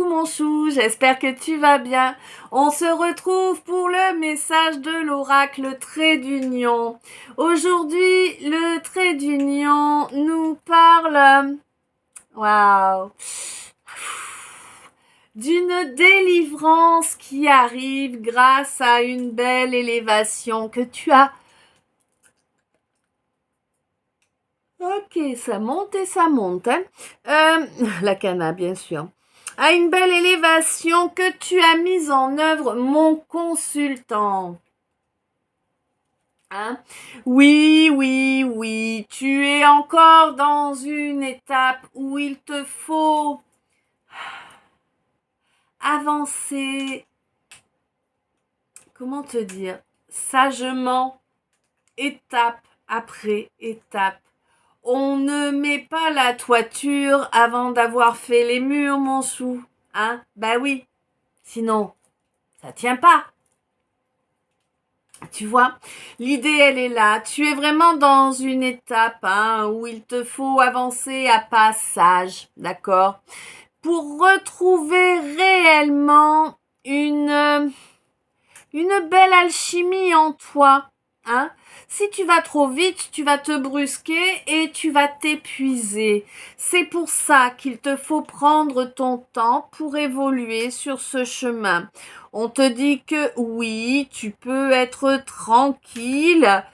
Coucou mon chou, j'espère que tu vas bien. On se retrouve pour le message de l'oracle Trait d'Union. Aujourd'hui, le Trait d'Union nous parle, waouh, d'une délivrance qui arrive grâce à une belle élévation que tu as. Ok, ça monte et ça monte. La cana, bien sûr. À une belle élévation que tu as mise en œuvre, mon consultant. Hein? Oui, oui, oui, tu es encore dans une étape où il te faut avancer, comment te dire, sagement, étape après étape. On ne met pas la toiture avant d'avoir fait les murs, mon chou. Hein? Bah oui. Sinon, ça tient pas. Tu vois, l'idée, elle est là. Tu es vraiment dans une étape où il te faut avancer à pas sages, d'accord? Pour retrouver réellement une belle alchimie en toi. Hein? Si tu vas trop vite, tu vas te brusquer et tu vas t'épuiser. C'est pour ça qu'il te faut prendre ton temps pour évoluer sur ce chemin. On te dit que oui, tu peux être tranquille.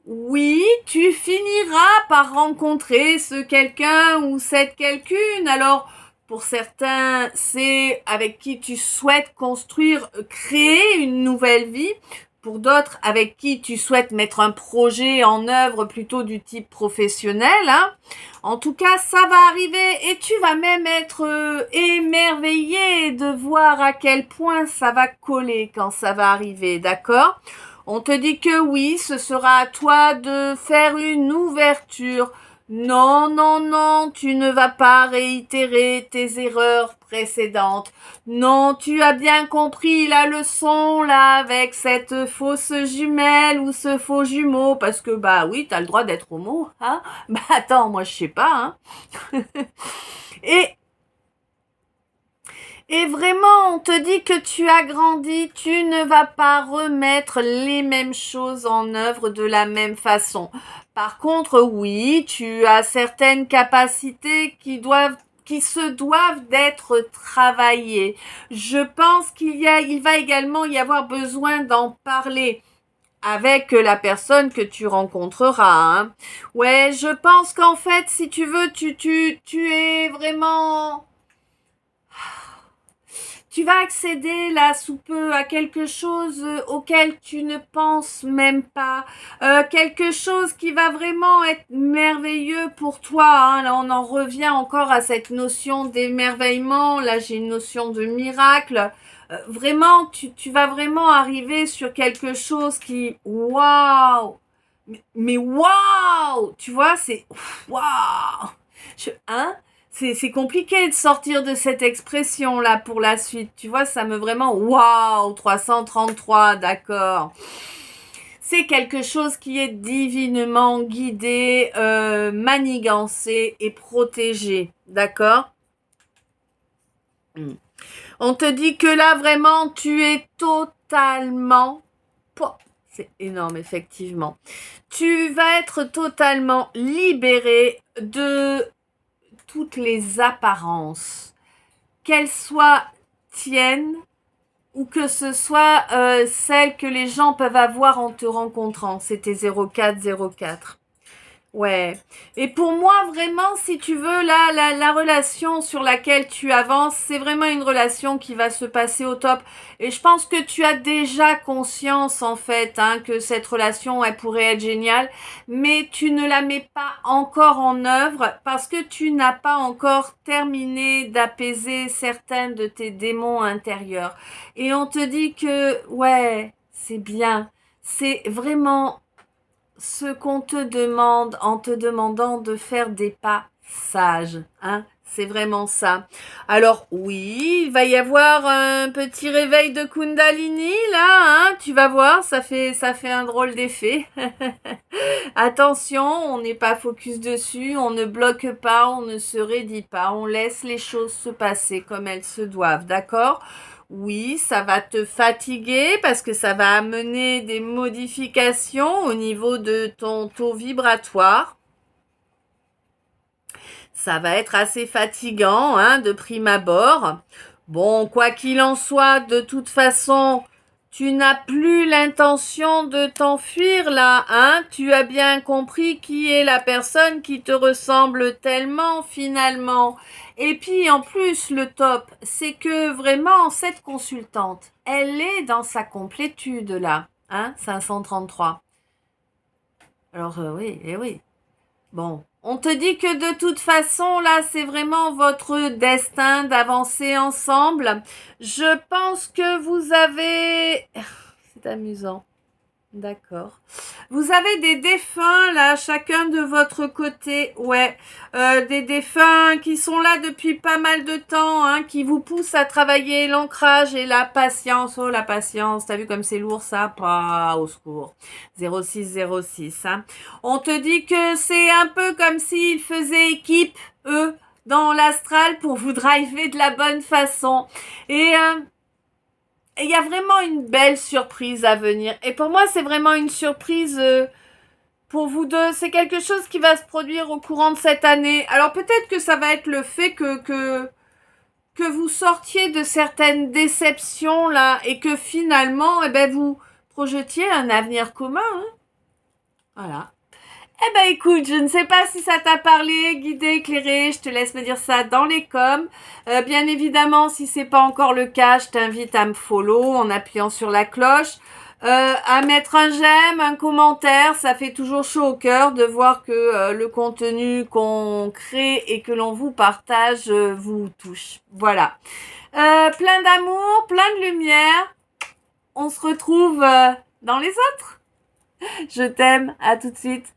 Oui, tu finiras par rencontrer ce quelqu'un ou cette quelqu'une. Alors, pour certains, c'est avec qui tu souhaites construire, créer une nouvelle vie. Pour d'autres, avec qui tu souhaites mettre un projet en œuvre plutôt du type professionnel. En tout cas, ça va arriver et tu vas même être émerveillé de voir à quel point ça va coller quand ça va arriver, d'accord ? On te dit que oui, ce sera à toi de faire une ouverture. Non, non, non, tu ne vas pas réitérer tes erreurs précédentes. Non, tu as bien compris la leçon là avec cette fausse jumelle ou ce faux jumeau parce que bah oui, t'as le droit d'être homo, hein? Bah attends, moi je sais pas, hein? Et vraiment, on te dit que tu as grandi, tu ne vas pas remettre les mêmes choses en œuvre de la même façon. Par contre, oui, tu as certaines capacités qui se doivent d'être travaillées. Je pense il va également y avoir besoin d'en parler avec la personne que tu rencontreras. Hein. Ouais, je pense qu'en fait, si tu veux, tu es vraiment... Tu vas accéder là sous peu à quelque chose auquel tu ne penses même pas, quelque chose qui va vraiment être merveilleux pour toi. Hein. Là, on en revient encore à cette notion d'émerveillement. Là, j'ai une notion de miracle. Vraiment, tu vas vraiment arriver sur quelque chose qui, waouh, mais waouh, tu vois, c'est waouh. C'est compliqué de sortir de cette expression-là pour la suite. Tu vois, ça me vraiment... Waouh, 333, d'accord. C'est quelque chose qui est divinement guidé, manigancé et protégé, d'accord? On te dit que là, vraiment, tu es totalement... C'est énorme, effectivement. Tu vas être totalement libéré de toutes les apparences, qu'elles soient tiennes ou que ce soit celles que les gens peuvent avoir en te rencontrant. C'était 0404. Ouais. Et pour moi, vraiment, si tu veux, là, la relation sur laquelle tu avances, c'est vraiment une relation qui va se passer au top. Et je pense que tu as déjà conscience, en fait, que cette relation, elle pourrait être géniale. Mais tu ne la mets pas encore en œuvre parce que tu n'as pas encore terminé d'apaiser certains de tes démons intérieurs. Et on te dit que, ouais, c'est bien. C'est vraiment ce qu'on te demande en te demandant de faire des pas sages. C'est vraiment ça. Alors oui, il va y avoir un petit réveil de Kundalini là, hein, tu vas voir, ça fait un drôle d'effet. Attention, on n'est pas focus dessus, on ne bloque pas, on ne se raidit pas, on laisse les choses se passer comme elles se doivent, d'accord? Oui, ça va te fatiguer parce que ça va amener des modifications au niveau de ton taux vibratoire. Ça va être assez fatigant, hein, de prime abord. Bon, quoi qu'il en soit, de toute façon, tu n'as plus l'intention de t'enfuir là, hein. Tu as bien compris qui est la personne qui te ressemble tellement finalement. Et puis en plus, le top, c'est que vraiment, cette consultante, elle est dans sa complétude là, hein, 533. Alors oui, et oui. Bon, on te dit que de toute façon, là, c'est vraiment votre destin d'avancer ensemble. Je pense que vous avez... C'est amusant. D'accord. Vous avez des défunts, là, chacun de votre côté. Ouais, des défunts qui sont là depuis pas mal de temps, hein, qui vous poussent à travailler l'ancrage et la patience. Oh, la patience, t'as vu comme c'est lourd, ça? Pas au secours. 0606, hein. On te dit que c'est un peu comme s'ils faisaient équipe, eux, dans l'astral pour vous driver de la bonne façon. Et il y a vraiment une belle surprise à venir. Et pour moi, c'est vraiment une surprise pour vous deux. C'est quelque chose qui va se produire au courant de cette année. Alors peut-être que ça va être le fait que vous sortiez de certaines déceptions là et que finalement, eh ben, vous projetiez un avenir commun. Hein. Voilà. Eh ben écoute, je ne sais pas si ça t'a parlé, guidé, éclairé, je te laisse me dire ça dans les coms. Bien évidemment, si c'est pas encore le cas, je t'invite à me follow en appuyant sur la cloche, à mettre un j'aime, un commentaire, ça fait toujours chaud au cœur de voir que le contenu qu'on crée et que l'on vous partage vous touche. Voilà. Plein d'amour, plein de lumière. On se retrouve dans les autres. Je t'aime, à tout de suite.